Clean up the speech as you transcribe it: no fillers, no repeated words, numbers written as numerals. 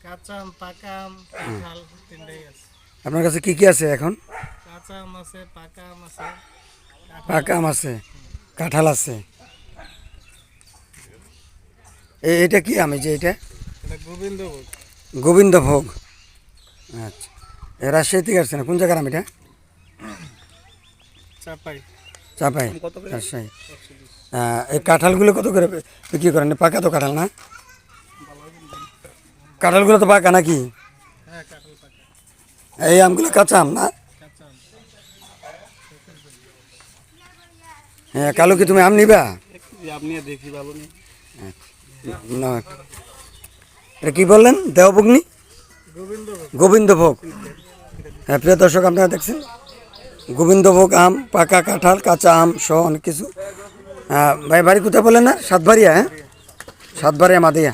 কাঁচা আম, পাকা আম, কাঁঠাল তিনটাই আছে। আপনার কাছে কি কি আছে এখন? কাঁচা আম আছে, পাকা আম আছে, কাঁঠাল পাকা আম আছে, কাঁঠাল আছে। এটা কি আম? এই যে এটা এটা গোবিন্দভোগ। গোবিন্দভোগ। আচ্ছা, এ রাজশাহী থেকে আসছে না? কোন জায়গার আম এটা? চাপাই চাপাই, রাজশাহী। এই কাঁঠালগুলো কত করে বিক্রি করেন? পাকা তো কাঁঠাল না? কাঁঠালগুলো তো পাকা নাকি? হ্যাঁ, কাঁঠাল পাকা। এই আমগুলো কাঁচা আম না? কাঁচা আম হ্যাঁ, কালো কি তুমি আম নিবা? আপনি দেখি ভালো নেই। না, এটা কি বললেন? দেওভগ্নি গোবিন্দভোগ। গোবিন্দভোগ। হ্যাঁ, প্রিয় দর্শক, আপনারা দেখছেন গোবিন্দভোগ আম, পাকা কাঁঠাল, কাঁচা আম সহ অনেক কিছু। ভাই বাড়ি কোথায় বলেন? না, সাতবাড়িয়া? হ্যাঁ, সাতবাড়িয়া মাদিয়া।